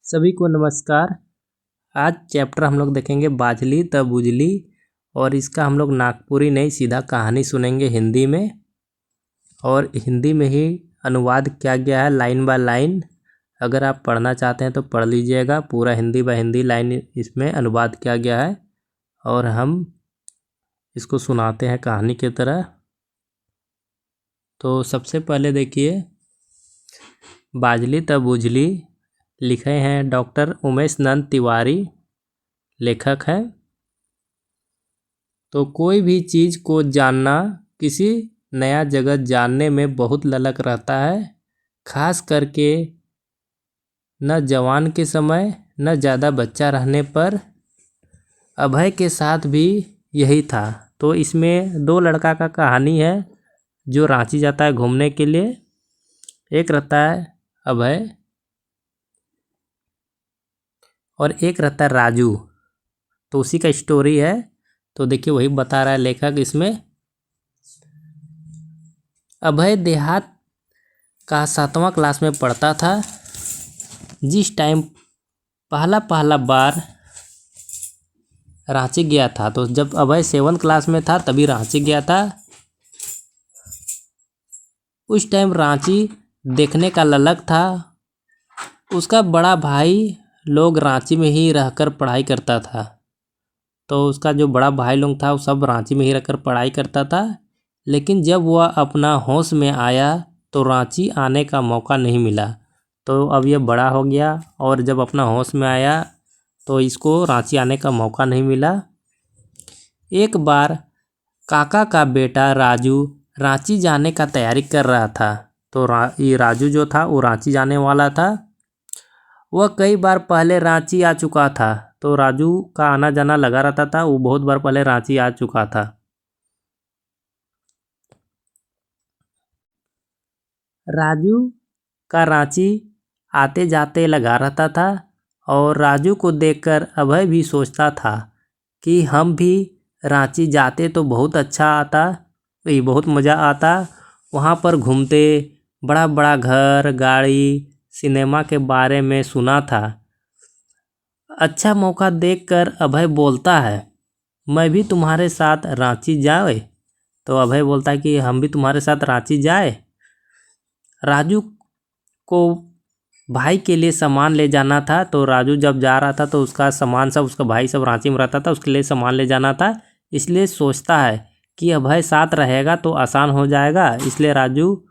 सभी को नमस्कार। आज चैप्टर हम लोग देखेंगे बाझली त बुझली और इसका हम लोग नागपुरी नहीं सीधा कहानी सुनेंगे हिंदी में, और हिंदी में ही अनुवाद किया गया है लाइन बाय लाइन। अगर आप पढ़ना चाहते हैं तो पढ़ लीजिएगा, पूरा हिंदी बाय हिंदी लाइन इसमें अनुवाद किया गया है और हम इसको सुनाते हैं कहानी की तरह। तो सबसे पहले देखिए, बाझली त बुझली लिखे हैं डॉक्टर उमेश नंद तिवारी, लेखक हैं। तो कोई भी चीज़ को जानना, किसी नया जगत जानने में बहुत ललक रहता है, खास करके न जवान के समय न ज़्यादा बच्चा रहने पर। अभय के साथ भी यही था। तो इसमें दो लड़का का कहानी है जो रांची जाता है घूमने के लिए। एक रहता है अभय और एक रहता है राजू। तो उसी का स्टोरी है। तो देखिए वही बता रहा है लेखक इसमें। अभय देहात का 7वां क्लास में पढ़ता था। जिस टाइम पहला बार रांची गया था, तो जब अभय 7th क्लास में था तभी रांची गया था। उस टाइम रांची देखने का ललक था। उसका बड़ा भाई लोग रांची में ही रहकर पढ़ाई करता था। तो उसका जो बड़ा भाई लोग था वो सब रांची में ही रहकर पढ़ाई करता था। लेकिन जब वह अपना होश में आया तो रांची आने का मौका नहीं मिला। तो अब ये बड़ा हो गया और जब अपना होश में आया तो इसको रांची आने का मौका नहीं मिला। एक बार काका का बेटा राजू रांची जाने का तैयारी कर रहा था। तो ये राजू जो था वो रांची जाने वाला था। वह कई बार पहले रांची आ चुका था। तो राजू का आना जाना लगा रहता था, वो बहुत बार पहले रांची आ चुका था। राजू का रांची आते जाते लगा रहता था और राजू को देखकर अभय भी सोचता था कि हम भी रांची जाते तो बहुत अच्छा आता, बहुत मज़ा आता। वहाँ पर घूमते, बड़ा बड़ा घर, गाड़ी, सिनेमा के बारे में सुना था। अच्छा मौका देखकर अभय बोलता है, मैं भी तुम्हारे साथ रांची जाए। तो अभय बोलता है कि हम भी तुम्हारे साथ रांची जाए। राजू को भाई के लिए सामान ले जाना था। तो राजू जब जा रहा था तो उसका सामान सब, उसका भाई सब रांची में रहता था, उसके लिए सामान ले जाना था। इसलिए सोचता है कि अभय साथ रहेगा तो आसान हो जाएगा। इसलिए राजू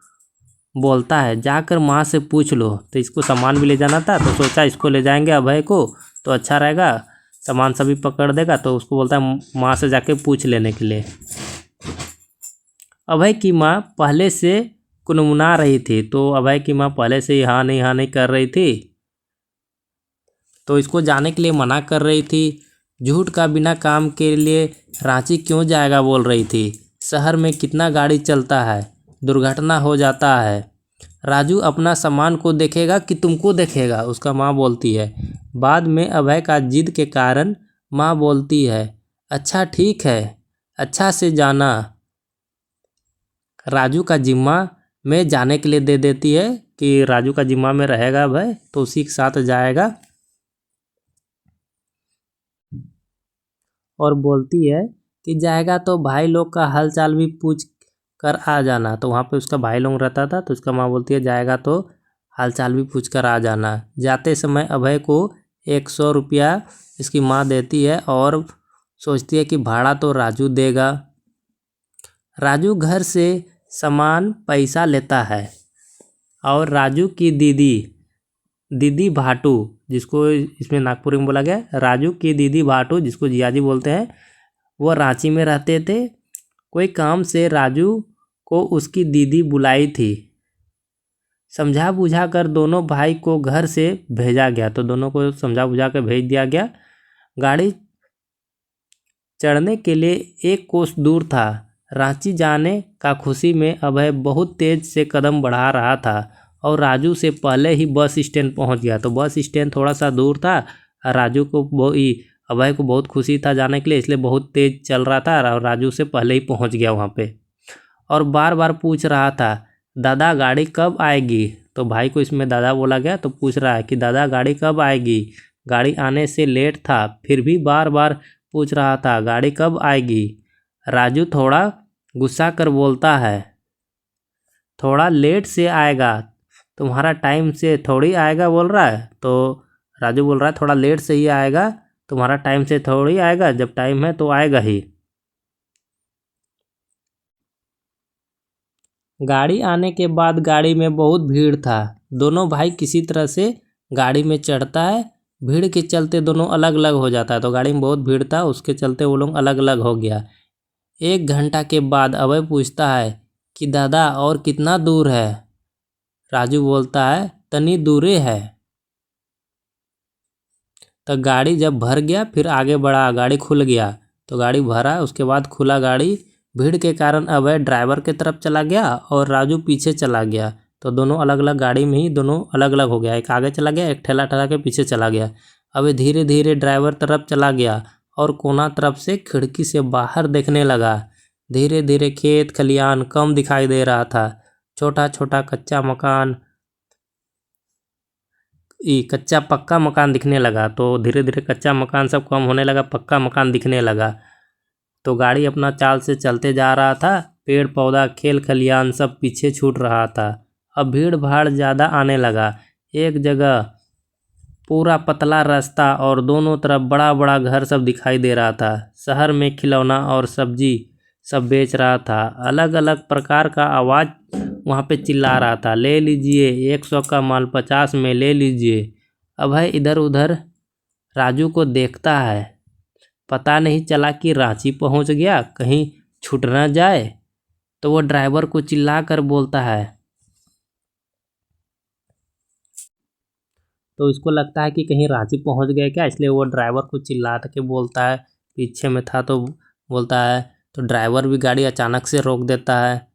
बोलता है जाकर माँ से पूछ लो। तो इसको सामान भी ले जाना था तो सोचा इसको ले जाएंगे अभय को तो अच्छा रहेगा, सामान सभी पकड़ देगा। तो उसको बोलता है माँ से जाके पूछ लेने के लिए। अभय की माँ पहले से कुनमुना रही थी। तो अभय की माँ पहले से ही हाँ नहीं कर रही थी, तो इसको जाने के लिए मना कर रही थी। झूठ का बिना काम के लिए रांची क्यों जाएगा बोल रही थी। शहर में कितना गाड़ी चलता है, दुर्घटना हो जाता है। राजू अपना सामान को देखेगा कि तुमको देखेगा, उसका माँ बोलती है। बाद में अभय का जिद के कारण माँ बोलती है अच्छा ठीक है, अच्छा से जाना। राजू का जिम्मा में जाने के लिए दे देती है कि राजू का जिम्मा में रहेगा अभय, तो उसी के साथ जाएगा। और बोलती है कि जाएगा तो भाई लोग का हालचाल भी पूछ कर आ जाना। तो वहाँ पे उसका भाई लोग रहता था। तो उसका माँ बोलती है जाएगा तो हालचाल भी पूछ कर आ जाना। जाते समय अभय को 100 रुपया इसकी माँ देती है और सोचती है कि भाड़ा तो राजू देगा। राजू घर से सामान पैसा लेता है और राजू की दीदी भाटू, जिसको इसमें नागपुरी में बोला गया, राजू की दीदी भाटू जिसको जियाजी बोलते हैं, वो रांची में रहते थे। कोई काम से राजू को उसकी दीदी बुलाई थी। समझा बुझा कर दोनों भाई को घर से भेजा गया। तो दोनों को समझा बुझा कर भेज दिया गया। गाड़ी चढ़ने के लिए 1 कोस दूर था। रांची जाने का खुशी में अभय बहुत तेज से कदम बढ़ा रहा था और राजू से पहले ही बस स्टैंड पहुंच गया। तो बस स्टैंड थोड़ा सा दूर था। राजू को अभय को बहुत खुशी था जाने के लिए, इसलिए बहुत तेज चल रहा था और राजू से पहले ही पहुंच गया वहाँ पे। और बार बार पूछ रहा था दादा गाड़ी कब आएगी। तो भाई को इसमें दादा बोला गया, तो पूछ रहा है कि दादा गाड़ी कब आएगी। गाड़ी आने से लेट था, फिर भी बार बार पूछ रहा था गाड़ी कब आएगी। राजू थोड़ा गुस्सा कर बोलता है, थोड़ा लेट से आएगा, तुम्हारा टाइम से थोड़ी आएगा बोल रहा है। तो राजू बोल रहा है थोड़ा लेट से ही आएगा, तुम्हारा टाइम से थोड़ी आएगा, जब टाइम है तो आएगा ही। गाड़ी आने के बाद गाड़ी में बहुत भीड़ था। दोनों भाई किसी तरह से गाड़ी में चढ़ता है। भीड़ के चलते दोनों अलग अलग हो जाता है। तो गाड़ी में बहुत भीड़ था, उसके चलते वो लोग अलग अलग हो गया। 1 घंटा के बाद अभय पूछता है कि दादा और कितना दूर है। राजू बोलता है तनी दूरे है। तो गाड़ी जब भर गया फिर आगे बढ़ा, गाड़ी खुल गया। तो गाड़ी भरा, उसके बाद खुला गाड़ी। भीड़ के कारण अभय ड्राइवर के तरफ चला गया और राजू पीछे चला गया। तो दोनों अलग अलग गाड़ी में ही दोनों अलग अलग हो गया। एक आगे चला गया, एक ठेला ठहरा के पीछे चला गया। अभय धीरे धीरे ड्राइवर तरफ चला गया और कोना तरफ से खिड़की से बाहर देखने लगा। धीरे धीरे खेत खलियान कम दिखाई दे रहा था। छोटा छोटा कच्चा मकान, कच्चा पक्का मकान दिखने लगा। तो धीरे धीरे कच्चा मकान सब कम होने लगा, पक्का मकान दिखने लगा। तो गाड़ी अपना चाल से चलते जा रहा था। पेड़ पौधा खेल खलियान सब पीछे छूट रहा था। अब भीड़ भाड़ ज़्यादा आने लगा। एक जगह पूरा पतला रास्ता और दोनों तरफ बड़ा बड़ा घर सब दिखाई दे रहा था। शहर में खिलौना और सब्जी सब बेच रहा था। अलग अलग प्रकार का आवाज़ वहाँ पे चिल्ला रहा था, ले लीजिए 100 का माल 50 में ले लीजिए। अभय इधर उधर राजू को देखता है, पता नहीं चला कि रांची पहुँच गया, कहीं छूट ना जाए। तो वो ड्राइवर को चिल्ला कर बोलता है। तो इसको लगता है कि कहीं रांची पहुँच गए क्या, इसलिए वो ड्राइवर को चिल्ला के बोलता है। पीछे में था तो बोलता है, तो ड्राइवर भी गाड़ी अचानक से रोक देता है।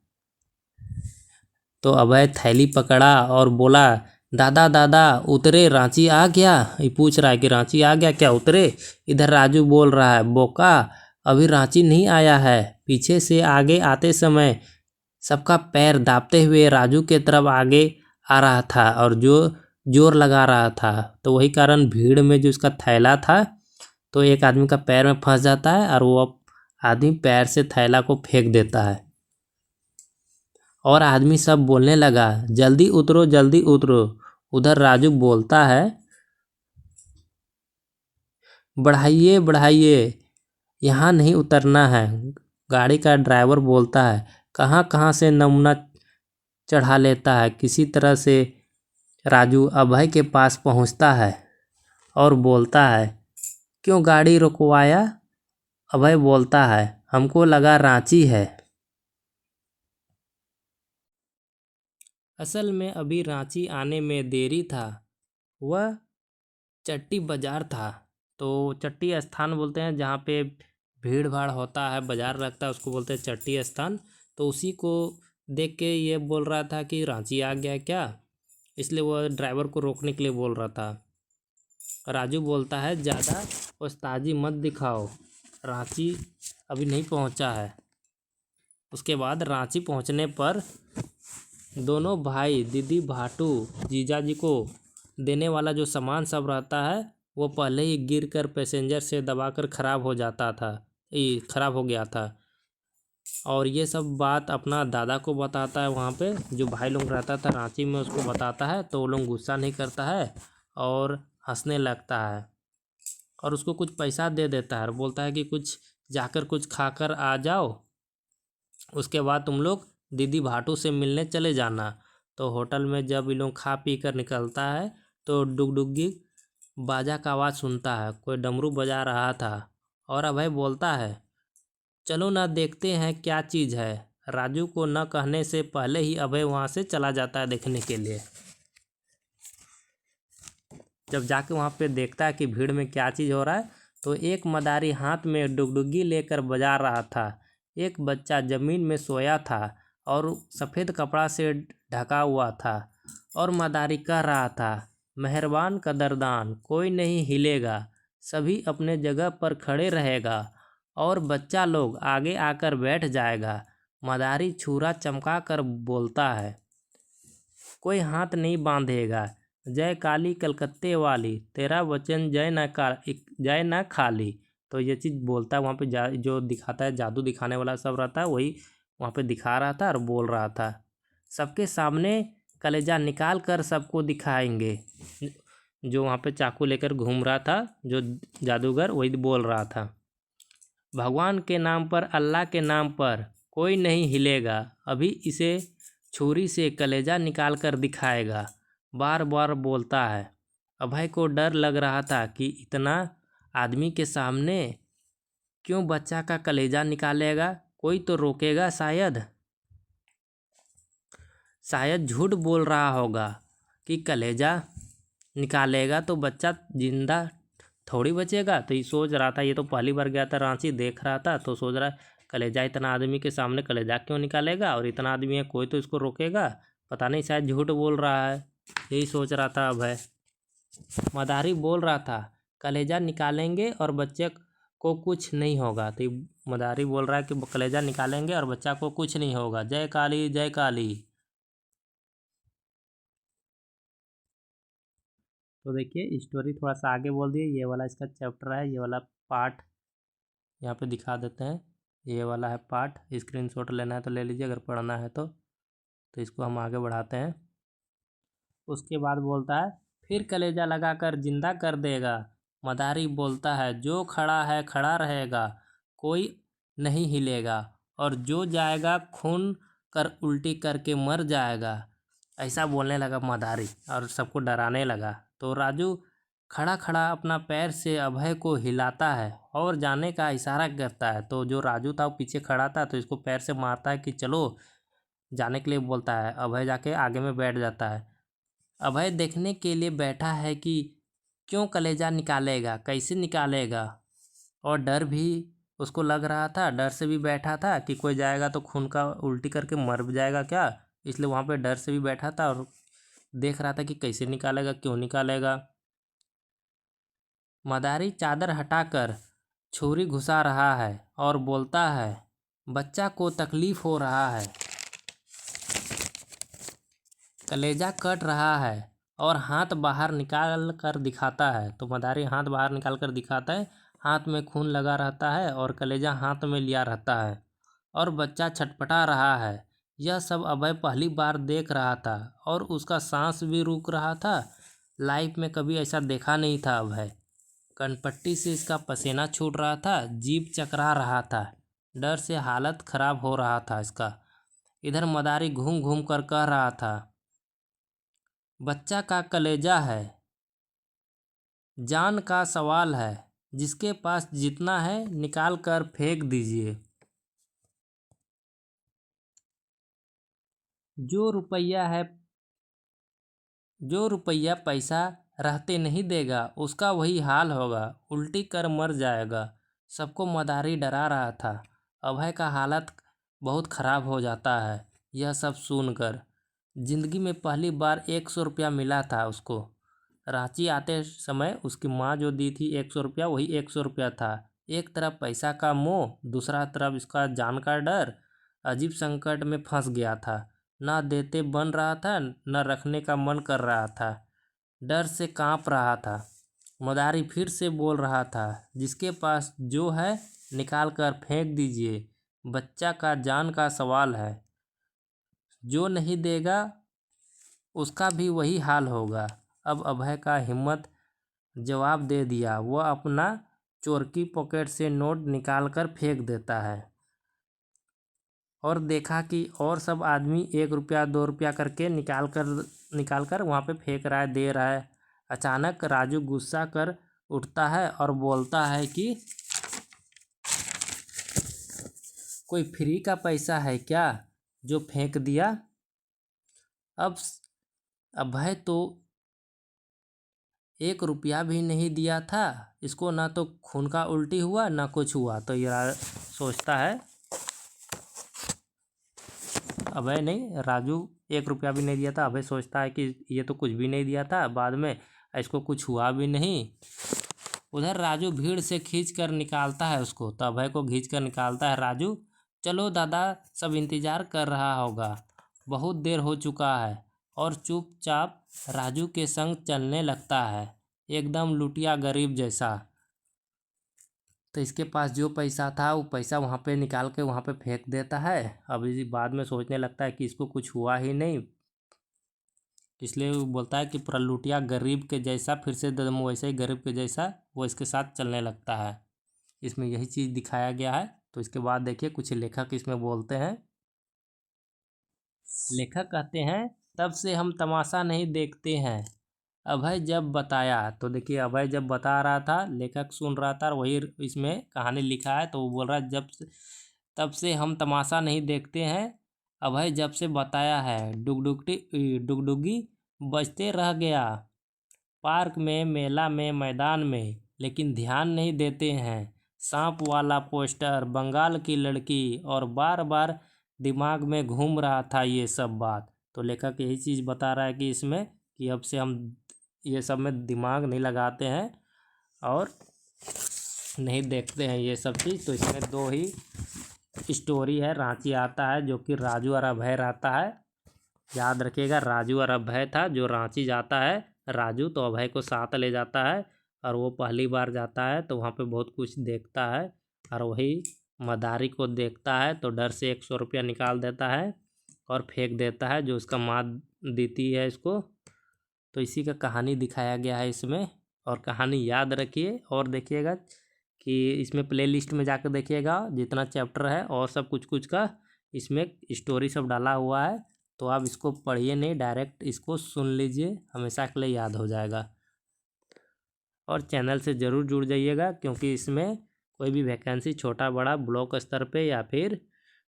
तो अभय थैली पकड़ा और बोला, दादा दादा उतरे, रांची आ गया। ये पूछ रहा है कि रांची आ गया क्या, उतरे। इधर राजू बोल रहा है, बोका अभी रांची नहीं आया है। पीछे से आगे आते समय सबका पैर दाबते हुए राजू के तरफ आगे आ रहा था और जो जोर लगा रहा था। तो वही कारण भीड़ में जो उसका थैला था, तो एक आदमी का पैर में फंस जाता है और वो आदमी पैर से थैला को फेंक देता है। और आदमी सब बोलने लगा, जल्दी उतरो जल्दी उतरो। उधर राजू बोलता है, बढ़ाइए बढ़ाइए, यहाँ नहीं उतरना है। गाड़ी का ड्राइवर बोलता है, कहाँ कहाँ से नमूना चढ़ा लेता है। किसी तरह से राजू अभय के पास पहुँचता है और बोलता है, क्यों गाड़ी रुकवाया। अभय बोलता है, हमको लगा रांची है। असल में अभी रांची आने में देरी था। वह चट्टी बाजार था। तो चट्टी स्थान बोलते हैं जहाँ पे भीड़ भाड़ होता है, बाजार लगता है, उसको बोलते हैं चट्टी स्थान। तो उसी को देख के ये बोल रहा था कि रांची आ गया क्या, इसलिए वह ड्राइवर को रोकने के लिए बोल रहा था। राजू बोलता है, ज़्यादा उस्तादी मत दिखाओ, रांची अभी नहीं पहुंचा है। उसके बाद रांची पहुंचने पर दोनों भाई दीदी भाटू जीजाजी को देने वाला जो सामान सब रहता है वो पहले ही गिरकर पैसेंजर से दबाकर ख़राब हो जाता था, ख़राब हो गया था। और ये सब बात अपना दादा को बताता है। वहाँ पे जो भाई लोग रहता था रांची में उसको बताता है, तो वो लोग गुस्सा नहीं करता है और हंसने लगता है और उसको कुछ पैसा दे देता है और बोलता है कि कुछ जाकर कुछ खाकर आ जाओ, उसके बाद तुम लोग दीदी भाटू से मिलने चले जाना। तो होटल में जब ये लोग खा पी कर निकलता है तो डुगडुगी बाजा का आवाज़ सुनता है, कोई डमरू बजा रहा था। और अभय बोलता है, चलो ना देखते हैं क्या चीज़ है। राजू को न कहने से पहले ही अभय वहाँ से चला जाता है देखने के लिए। जब जाके वहाँ पे देखता है कि भीड़ में क्या चीज़ हो रहा है, तो एक मदारी हाथ में डुगडुगी लेकर बजा रहा था। एक बच्चा ज़मीन में सोया था और सफ़ेद कपड़ा से ढका हुआ था और मदारी कह रहा था, मेहरबान कदरदान, कोई नहीं हिलेगा, सभी अपने जगह पर खड़े रहेगा और बच्चा लोग आगे आकर बैठ जाएगा। मदारी छुरा चमका कर बोलता है। कोई हाथ नहीं बांधेगा। जय काली कलकत्ते वाली, तेरा वचन जय ना खाली। तो ये चीज़ बोलता है वहाँ पे, जो दिखाता है, जादू दिखाने वाला सब रहता है, वही वहाँ पे दिखा रहा था और बोल रहा था। सबके सामने कलेजा निकाल कर सबको दिखाएंगे। जो वहाँ पे चाकू लेकर घूम रहा था जो जादूगर, वही बोल रहा था। भगवान के नाम पर, अल्लाह के नाम पर कोई नहीं हिलेगा। अभी इसे छुरी से कलेजा निकाल कर दिखाएगा। बार बार बोलता है। अभय को डर लग रहा था कि इतना आदमी के सामने क्यों बच्चा का कलेजा निकालेगा। कोई तो रोकेगा शायद झूठ बोल रहा होगा कि कलेजा निकालेगा तो बच्चा जिंदा थोड़ी बचेगा। तो ये सोच रहा था, ये तो पहली बार गया था रांची, देख रहा था, तो सोच रहा कलेजा, इतना आदमी के सामने कलेजा क्यों निकालेगा, और इतना आदमी है, कोई तो इसको रोकेगा, पता नहीं शायद झूठ बोल रहा है। यही सोच रहा था अभय। मदारी बोल रहा था कलेजा निकालेंगे और बच्चे को कुछ नहीं होगा। तो मदारी बोल रहा है कि कलेजा निकालेंगे और बच्चा को कुछ नहीं होगा। जय काली जय काली। तो देखिए स्टोरी थोड़ा सा आगे बोल दिए, ये वाला इसका चैप्टर है, ये वाला पार्ट यहाँ पे दिखा देते हैं। ये वाला है पार्ट, स्क्रीनशॉट लेना है तो ले लीजिए, अगर पढ़ना है तो इसको हम आगे बढ़ाते हैं। उसके बाद बोलता है फिर कलेजा लगाकर जिंदा कर देगा। मदारी बोलता है जो खड़ा है खड़ा रहेगा, कोई नहीं हिलेगा, और जो जाएगा खून कर उल्टी करके मर जाएगा। ऐसा बोलने लगा मदारी और सबको डराने लगा। तो राजू खड़ा खड़ा अपना पैर से अभय को हिलाता है और जाने का इशारा करता है। तो जो राजू था वो पीछे खड़ा था, तो इसको पैर से मारता है कि चलो जाने के लिए बोलता है। अभय जाके आगे में बैठ जाता है। अभय देखने के लिए बैठा है कि क्यों कलेजा निकालेगा, कैसे निकालेगा, और डर भी उसको लग रहा था। डर से भी बैठा था कि कोई जाएगा तो खून का उल्टी करके मर जाएगा क्या, इसलिए वहाँ पे डर से भी बैठा था और देख रहा था कि कैसे निकालेगा, क्यों निकालेगा। मदारी चादर हटाकर छुरी घुसा रहा है और बोलता है बच्चा को तकलीफ हो रहा है, कलेजा कट रहा है, और हाथ बाहर निकाल कर दिखाता है। तो मदारी हाथ बाहर निकाल कर दिखाता है, हाथ में खून लगा रहता है और कलेजा हाथ में लिया रहता है और बच्चा छटपटा रहा है। यह सब अभय पहली बार देख रहा था और उसका सांस भी रुक रहा था। लाइफ में कभी ऐसा देखा नहीं था अभय। कनपट्टी से इसका पसीना छूट रहा था, जीभ चकरा रहा था, डर से हालत खराब हो रहा था इसका। इधर मदारी घूम घूम कर कह रहा था बच्चा का कलेजा है, जान का सवाल है, जिसके पास जितना है निकाल कर फेंक दीजिए। जो रुपया पैसा रहते नहीं देगा, उसका वही हाल होगा, उल्टी कर मर जाएगा। सबको मदारी डरा रहा था। अभय का हालत बहुत ख़राब हो जाता है यह सब सुनकर। जिंदगी में पहली बार 100 रुपया मिला था उसको। रांची आते समय उसकी माँ जो दी थी 100 रुपया, वही 100 रुपया था। एक तरफ पैसा का मोह, दूसरा तरफ इसका जान का डर। अजीब संकट में फंस गया था। ना देते बन रहा था, न रखने का मन कर रहा था। डर से कांप रहा था। मदारी फिर से बोल रहा था जिसके पास जो है निकाल कर फेंक दीजिए। बच्चा का जान का सवाल है, जो नहीं देगा उसका भी वही हाल होगा। अब अभय का हिम्मत जवाब दे दिया। वह अपना चोरकी पॉकेट से नोट निकाल कर फेंक देता है और देखा कि और सब आदमी 1 रुपया 2 रुपया करके निकाल कर वहाँ पे फेंक रहा है, दे रहा है। अचानक राजू गुस्सा कर उठता है और बोलता है कि कोई फ्री का पैसा है क्या जो फेंक दिया। अब अभय तो 1 रुपया भी नहीं दिया था इसको, ना तो खून का उल्टी हुआ ना कुछ हुआ। तो ये सोचता है, अभय नहीं, राजू 1 रुपया भी नहीं दिया था। अभय सोचता है कि ये तो कुछ भी नहीं दिया था, बाद में इसको कुछ हुआ भी नहीं। उधर राजू भीड़ से खींच कर निकालता है उसको। तो अभय को खींच कर निकालता है राजू। चलो दादा, सब इंतज़ार कर रहा होगा, बहुत देर हो चुका है और चुपचाप राजू के संग चलने लगता है, एकदम लुटिया गरीब जैसा। तो इसके पास जो पैसा था वो पैसा वहाँ पे निकाल के वहाँ पे फेंक देता है। अब इसी बाद में सोचने लगता है कि इसको कुछ हुआ ही नहीं, इसलिए वो बोलता है कि पूरा लुटिया गरीब के जैसा, फिर से वैसे ही गरीब के जैसा वो इसके साथ चलने लगता है। इसमें यही चीज़ दिखाया गया है। तो इसके बाद देखिए कुछ लेखक इसमें बोलते हैं। लेखक कहते हैं, तब से हम तमाशा नहीं देखते हैं, अभय जब बताया। तो देखिए अभय जब बता रहा था, लेखक सुन रहा था, और वही इसमें कहानी लिखा है। तो वो बोल रहा है तब से हम तमाशा नहीं देखते हैं, अभय जब से बताया है। डुगडुगी बजते रह गया, पार्क में, मेला में, मैदान में, लेकिन ध्यान नहीं देते हैं। सांप वाला पोस्टर, बंगाल की लड़की, और बार बार दिमाग में घूम रहा था ये सब बात। तो लेखक यही चीज़ बता रहा है कि इसमें कि अब से हम ये सब में दिमाग नहीं लगाते हैं और नहीं देखते हैं ये सब चीज़। तो इसमें दो ही स्टोरी है। रांची आता है जो कि राजू और अभय रहता है। याद रखिएगा, राजू और अभय था। जो रांची जाता है राजू, तो अभय को साथ ले जाता है, और वो पहली बार जाता है तो वहाँ पे बहुत कुछ देखता है। और वही मदारी को देखता है तो डर से 100 रुपया निकाल देता है और फेंक देता है, जो उसका माँ देती है इसको। तो इसी का कहानी दिखाया गया है इसमें। और कहानी याद रखिए और देखिएगा कि इसमें प्लेलिस्ट में जाकर देखिएगा, जितना चैप्टर है और सब कुछ कुछ का इसमें स्टोरी सब डाला हुआ है। तो आप इसको पढ़िए नहीं, डायरेक्ट इसको सुन लीजिए, हमेशा के लिए याद हो जाएगा। और चैनल से ज़रूर जुड़ जाइएगा, क्योंकि इसमें कोई भी वैकेंसी छोटा बड़ा ब्लॉक स्तर पे या फिर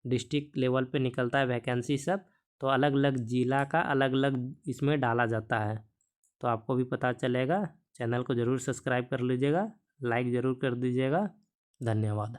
डिस्ट्रिक्ट लेवल पे निकलता है वैकेंसी सब, तो अलग अलग ज़िला का अलग अलग इसमें डाला जाता है, तो आपको भी पता चलेगा। चैनल को ज़रूर सब्सक्राइब कर लीजिएगा, लाइक ज़रूर कर दीजिएगा। धन्यवाद।